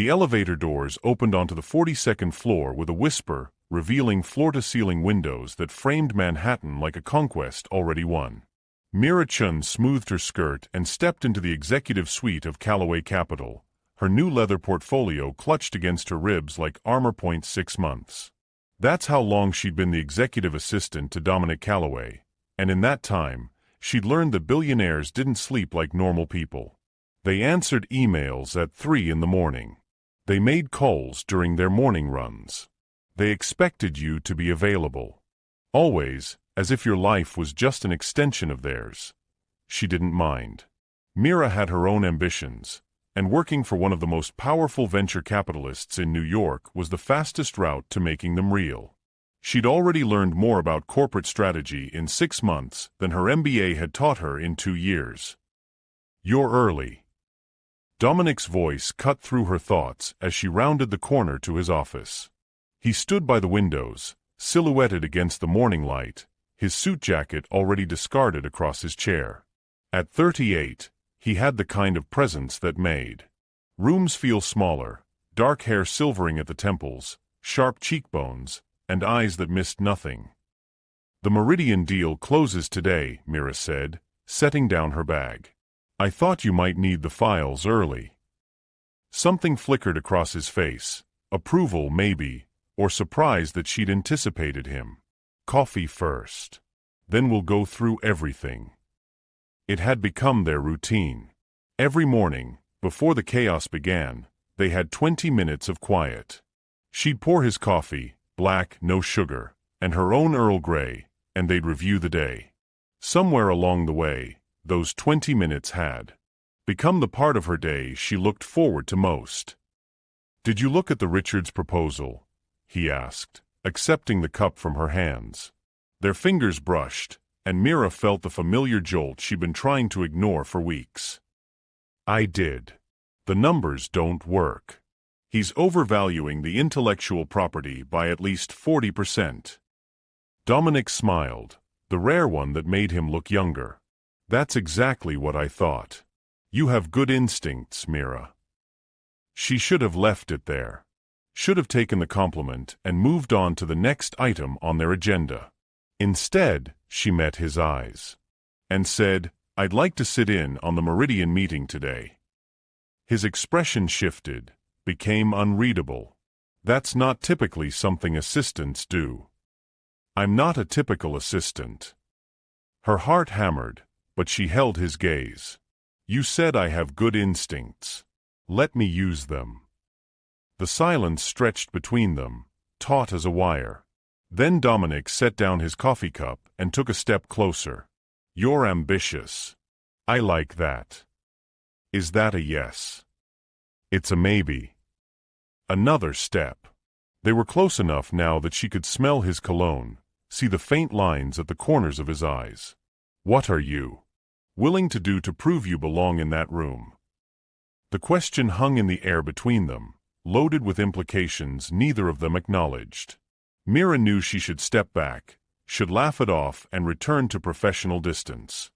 The elevator doors opened onto the 42nd floor with a whisper, revealing floor-to-ceiling windows that framed Manhattan like a conquest already won. Mira Chen smoothed her skirt and stepped into the executive suite of Calloway Capital, her new leather portfolio clutched against her ribs like armor. 6 months. That's how long she'd been the executive assistant to Dominic Calloway, and in that time, she'd learned that billionaires didn't sleep like normal people. They answered emails at 3 in the morning. They made calls during their morning runs. They expected you to be available. Always, as if your life was just an extension of theirs. She didn't mind. Mira had her own ambitions, and working for one of the most powerful venture capitalists in New York was the fastest route to making them real. She'd already learned more about corporate strategy in 6 months than her MBA had taught her in 2 years. "You're early." Dominic's voice cut through her thoughts as she rounded the corner to his office. He stood by the windows, silhouetted against the morning light, his suit jacket already discarded across his chair. At 38, he had the kind of presence that made rooms feel smaller, dark hair silvering at the temples, sharp cheekbones, and eyes that missed nothing. "The Meridian deal closes today," Mira said, setting down her bag. "I thought you might need the files early." Something flickered across his face, approval maybe, or surprise that she'd anticipated him. "Coffee first. Then we'll go through everything." It had become their routine. Every morning, before the chaos began, they had 20 minutes of quiet. She'd pour his coffee, black, no sugar, and her own Earl Grey, and they'd review the day. Somewhere along the way, those 20 minutes had become the part of her day she looked forward to most. "Did you look at the Richards proposal?" he asked, accepting the cup from her hands. Their fingers brushed, and Mira felt the familiar jolt she'd been trying to ignore for weeks. "I did. The numbers don't work. He's overvaluing the intellectual property by at least 40%. Dominic smiled, the rare one that made him look younger. "That's exactly what I thought. You have good instincts, Mira." She should have left it there. Should have taken the compliment and moved on to the next item on their agenda. Instead, she met his eyes and said, "I'd like to sit in on the Meridian meeting today." His expression shifted, became unreadable. "That's not typically something assistants do." "I'm not a typical assistant." Her heart hammered, but she held his gaze. "You said I have good instincts. Let me use them." The silence stretched between them, taut as a wire. Then Dominic set down his coffee cup and took a step closer. "You're ambitious. I like that. Is that a yes?" "It's a maybe." Another step. They were close enough now that she could smell his cologne, see the faint lines at the corners of his eyes. "What are you willing to do to prove you belong in that room?" The question hung in the air between them, loaded with implications neither of them acknowledged. Mira knew she should step back, should laugh it off and return to professional distance.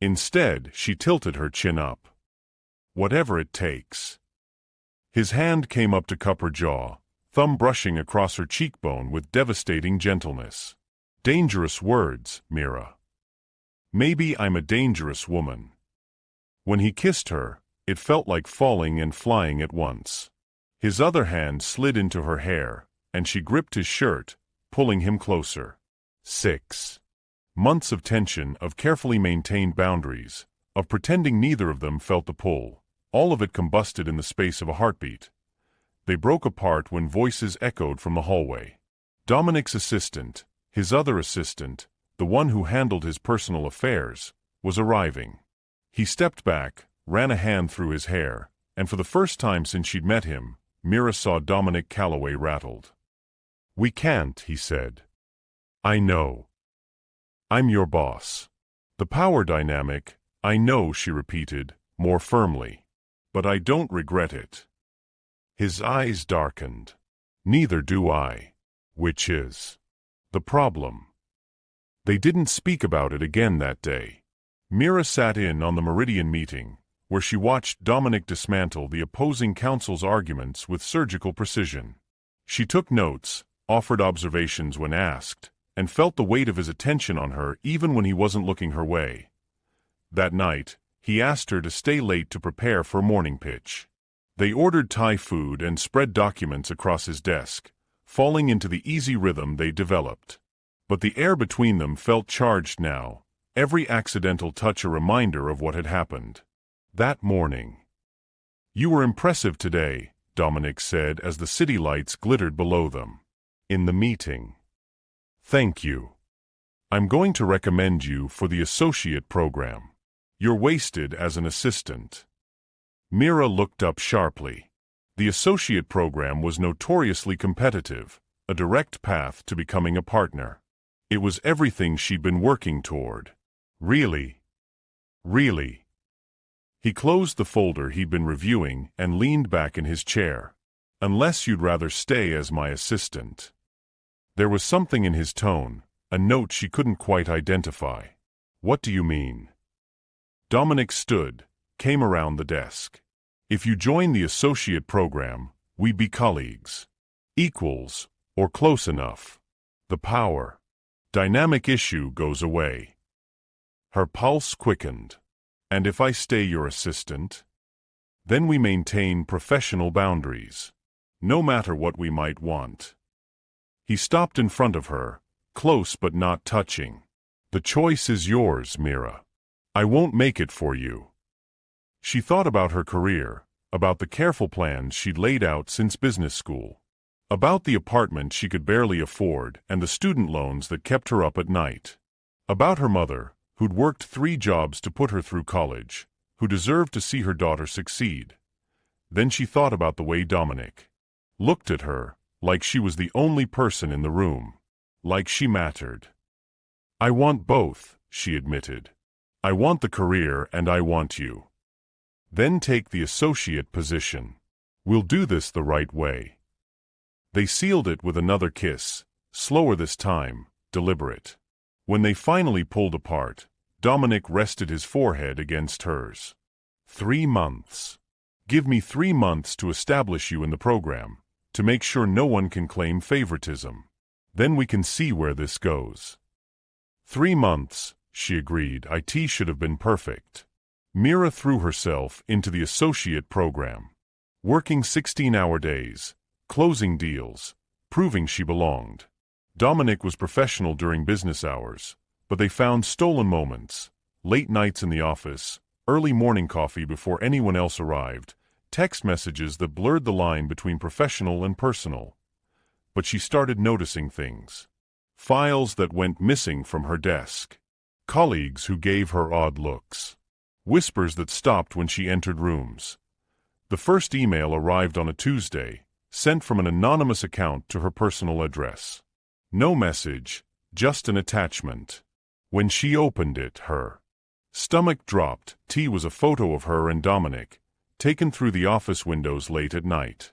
Instead, she tilted her chin up. "Whatever it takes." His hand came up to cup her jaw, thumb brushing across her cheekbone with devastating gentleness. "Dangerous words, Mira. Maybe I'm a dangerous woman." When he kissed her, it felt like falling and flying at once. His other hand slid into her hair, and she gripped his shirt, pulling him closer. 6 months of tension, of carefully maintained boundaries, of pretending neither of them felt the pull, all of it combusted in the space of a heartbeat. They broke apart when voices echoed from the hallway. Dominic's assistant, his other assistant, the one who handled his personal affairs, was arriving. He stepped back, ran a hand through his hair, and for the first time since she'd met him, Mira saw Dominic Calloway rattled. "We can't," he said. "I know. I'm your boss." "The power dynamic, I know," she repeated, more firmly. "But I don't regret it." His eyes darkened. "Neither do I. Which is the problem." They didn't speak about it again that day. Mira sat in on the Meridian meeting, where she watched Dominic dismantle the opposing counsel's arguments with surgical precision. She took notes, offered observations when asked, and felt the weight of his attention on her even when he wasn't looking her way. That night, he asked her to stay late to prepare for morning pitch. They ordered Thai food and spread documents across his desk, falling into the easy rhythm they developed. But the air between them felt charged now, every accidental touch a reminder of what had happened. That morning. "You were impressive today," Dominic said as the city lights glittered below them. In the meeting. "Thank you. I'm going to recommend you for the associate program. You're wasted as an assistant." Mira looked up sharply. The associate program was notoriously competitive, a direct path to becoming a partner. It was everything she'd been working toward. Really? Really? He closed the folder he'd been reviewing and leaned back in his chair. "Unless you'd rather stay as my assistant." There was something in his tone, a note she couldn't quite identify. "What do you mean?" Dominic stood, came around the desk. "If you join the associate program, we'd be colleagues. Equals, or close enough. The power dynamic issue goes away." Her pulse quickened. "And if I stay your assistant?" "Then we maintain professional boundaries. No matter what we might want." He stopped in front of her, close but not touching. "The choice is yours, Mira. I won't make it for you." She thought about her career, about the careful plans she'd laid out since business school, about the apartment she could barely afford and the student loans that kept her up at night, about her mother, who'd worked 3 jobs to put her through college, who deserved to see her daughter succeed. Then she thought about the way Dominic looked at her, like she was the only person in the room, like she mattered. "I want both," she admitted. "I want the career and I want you. Then take the associate position. We'll do this the right way." They sealed it with another kiss, slower this time, deliberate. When they finally pulled apart, Dominic rested his forehead against hers. 3 months. Give me 3 months to establish you in the program, to make sure no one can claim favoritism. Then we can see where this goes. 3 months, she agreed. It should have been perfect. Mira threw herself into the associate program, working 16-hour days, closing deals, proving she belonged. Dominic was professional during business hours, but they found stolen moments, late nights in the office, early morning coffee before anyone else arrived, text messages that blurred the line between professional and personal. But she started noticing things. Files that went missing from her desk. Colleagues who gave her odd looks. Whispers that stopped when she entered rooms. The first email arrived on a Tuesday, sent from an anonymous account to her personal address. No message, just an attachment. When she opened it, her stomach dropped. It was a photo of her and Dominic, taken through the office windows late at night.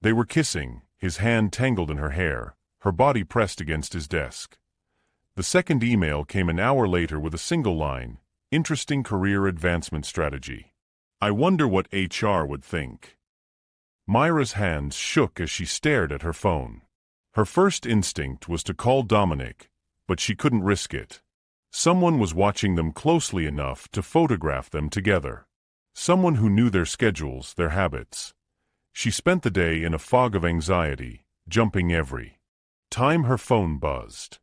They were kissing, his hand tangled in her hair, her body pressed against his desk. The second email came an hour later with a single line, "Interesting career advancement strategy. I wonder what HR would think." Mira's hands shook as she stared at her phone. Her first instinct was to call Dominic, but she couldn't risk it. Someone was watching them closely enough to photograph them together. Someone who knew their schedules, their habits. She spent the day in a fog of anxiety, jumping every time her phone buzzed.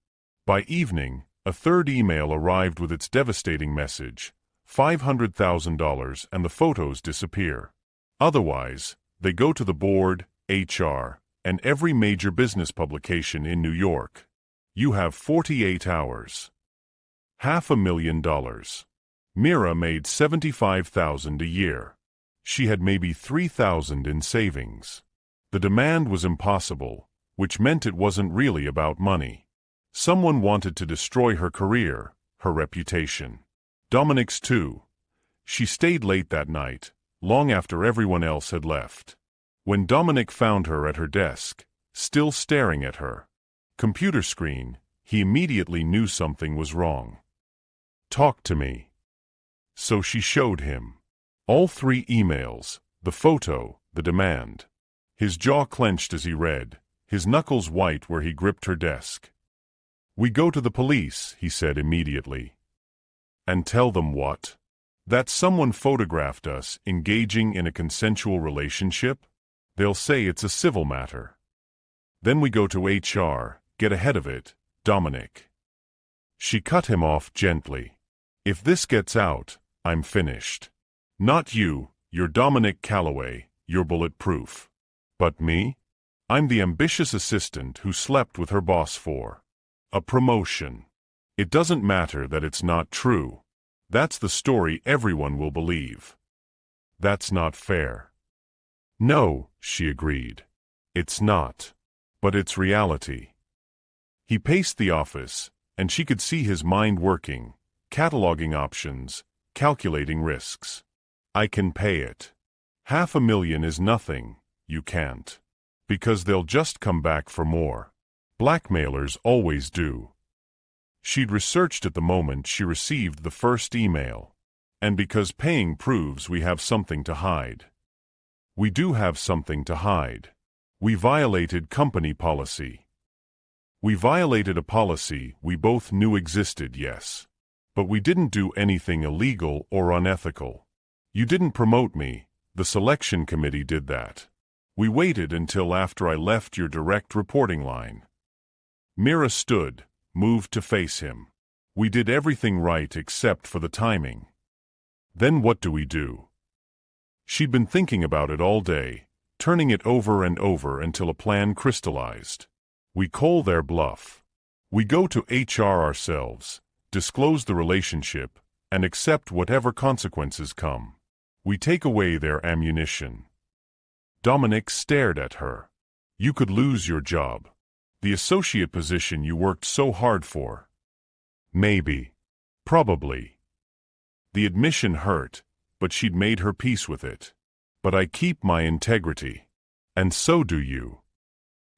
By evening, a third email arrived with its devastating message, $500,000, and the photos disappear. Otherwise, they go to the board, HR, and every major business publication in New York. You have 48 hours. $500,000. Mira made $75,000 a year. She had maybe $3,000 in savings. The demand was impossible, which meant it wasn't really about money. Someone wanted to destroy her career, her reputation. Dominic's too. She stayed late that night, long after everyone else had left. When Dominic found her at her desk, still staring at her computer screen, he immediately knew something was wrong. "Talk to me." So she showed him. All 3 emails, the photo, the demand. His jaw clenched as he read, his knuckles white where he gripped her desk. "We go to the police," he said immediately. "And tell them what? That someone photographed us engaging in a consensual relationship? They'll say it's a civil matter. Then we go to HR, get ahead of it, Dominic." She cut him off gently. "If this gets out, I'm finished. Not you, you're Dominic Calloway, you're bulletproof. But me? I'm the ambitious assistant who slept with her boss for a promotion. It doesn't matter that it's not true. That's the story everyone will believe. That's not fair." "No," she agreed. "It's not. But it's reality." He paced the office, and she could see his mind working, cataloging options, calculating risks. "I can pay it. $500,000 is nothing, you can't. Because they'll just come back for more. Blackmailers always do." She'd researched at the moment she received the first email. "And because paying proves we have something to hide." "We do have something to hide. We violated company policy." "We violated a policy we both knew existed, yes. But we didn't do anything illegal or unethical. You didn't promote me, the selection committee did that. We waited until after I left your direct reporting line." Mira stood, moved to face him. "We did everything right except for the timing." "Then what do we do?" She'd been thinking about it all day, turning it over and over until a plan crystallized. "We call their bluff. We go to HR ourselves, disclose the relationship, and accept whatever consequences come. We take away their ammunition." Dominic stared at her. "You could lose your job. The associate position you worked so hard for." "Maybe. Probably." The admission hurt, but she'd made her peace with it. "But I keep my integrity. And so do you.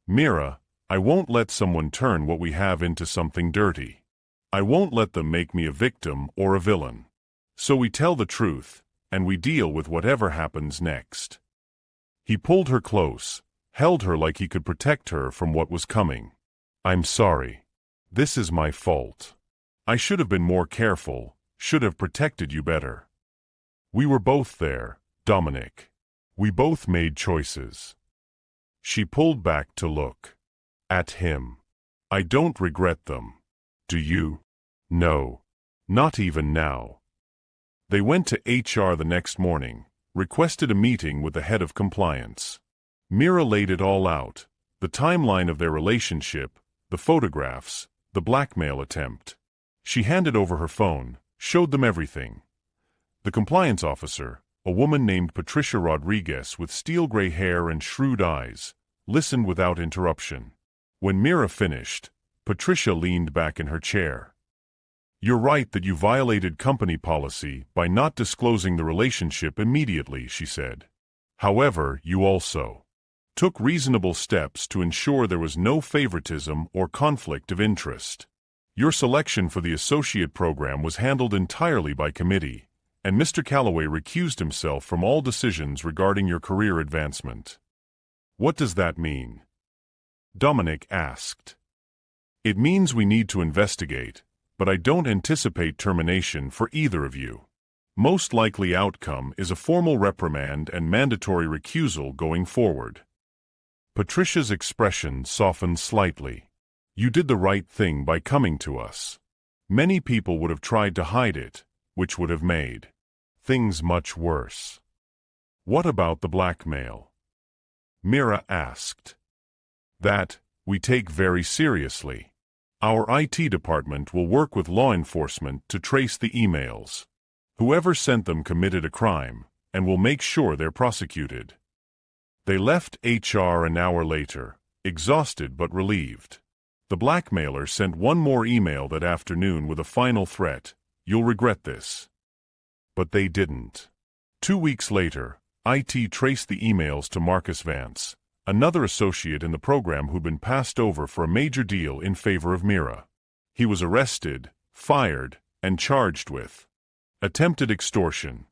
Mira, I won't let someone turn what we have into something dirty. I won't let them make me a victim or a villain. So we tell the truth, and we deal with whatever happens next." He pulled her close, held her like he could protect her from what was coming. "I'm sorry. This is my fault. I should have been more careful, should have protected you better. We were both there, Dominic. We both made choices." She pulled back to look at him. "I don't regret them. Do you?" "No. Not even now." They went to HR the next morning, requested a meeting with the head of compliance. Mira laid it all out, the timeline of their relationship, the photographs, the blackmail attempt. She handed over her phone, showed them everything. The compliance officer, a woman named Patricia Rodriguez with steel-gray hair and shrewd eyes, listened without interruption. When Mira finished, Patricia leaned back in her chair. "You're right that you violated company policy by not disclosing the relationship immediately," she said. "However, you also took reasonable steps to ensure there was no favoritism or conflict of interest. Your selection for the associate program was handled entirely by committee, and Mr. Calloway recused himself from all decisions regarding your career advancement." "What does that mean?" Dominic asked. "It means we need to investigate, but I don't anticipate termination for either of you. Most likely outcome is a formal reprimand and mandatory recusal going forward." Patricia's expression softened slightly. "You did the right thing by coming to us. Many people would have tried to hide it, which would have made things much worse." "What about the blackmail?" Mira asked. "That, we take very seriously. Our IT department will work with law enforcement to trace the emails. Whoever sent them committed a crime, and we'll make sure they're prosecuted." They left HR an hour later, exhausted but relieved. The blackmailer sent one more email that afternoon with a final threat: "You'll regret this." But they didn't. 2 weeks later, IT traced the emails to Marcus Vance, another associate in the program who'd been passed over for a major deal in favor of Mira. He was arrested, fired, and charged with attempted extortion.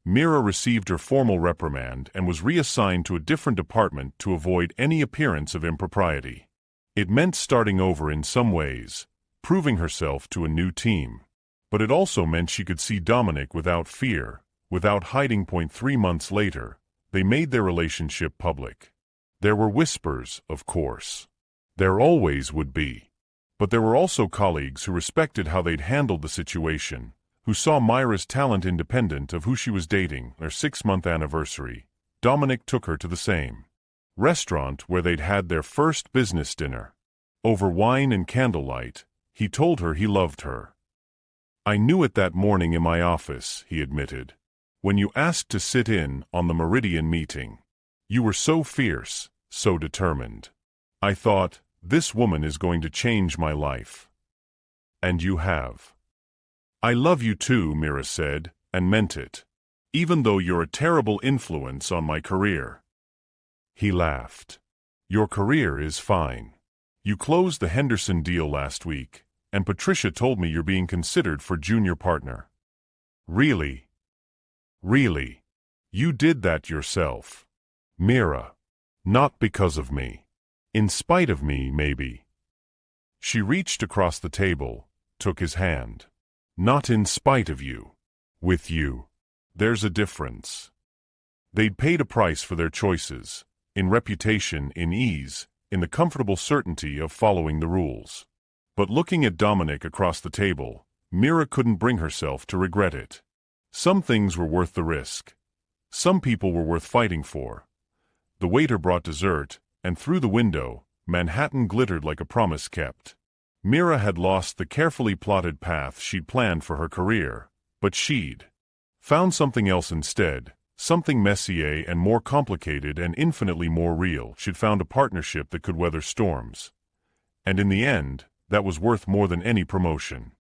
Mira received her formal reprimand and was reassigned to a different department to avoid any appearance of impropriety. It meant starting over in some ways, proving herself to a new team. But it also meant she could see Dominic without fear, without hiding. 3 months later, they made their relationship public. There were whispers, of course. There always would be. But there were also colleagues who respected how they'd handled the situation, who saw Mira's talent independent of who she was dating. Their 6-month anniversary, Dominic took her to the same restaurant where they'd had their first business dinner. Over wine and candlelight, he told her he loved her. "I knew it that morning in my office," he admitted. "When you asked to sit in on the Meridian meeting. You were so fierce, so determined. I thought, this woman is going to change my life. And you have." "I love you too," Mira said, and meant it. "Even though you're a terrible influence on my career." He laughed. "Your career is fine. You closed the Henderson deal last week, and Patricia told me you're being considered for junior partner." "Really? Really? You did that yourself?" "Mira. Not because of me. In spite of me, maybe." She reached across the table, took his hand. "Not in spite of you. With you. There's a difference." They'd paid a price for their choices, in reputation, in ease, in the comfortable certainty of following the rules. But looking at Dominic across the table, Mira couldn't bring herself to regret it. Some things were worth the risk. Some people were worth fighting for. The waiter brought dessert, and through the window, Manhattan glittered like a promise kept. Mira had lost the carefully plotted path she'd planned for her career, but she'd found something else instead, something messier and more complicated and infinitely more real. She'd found a partnership that could weather storms. And in the end, that was worth more than any promotion.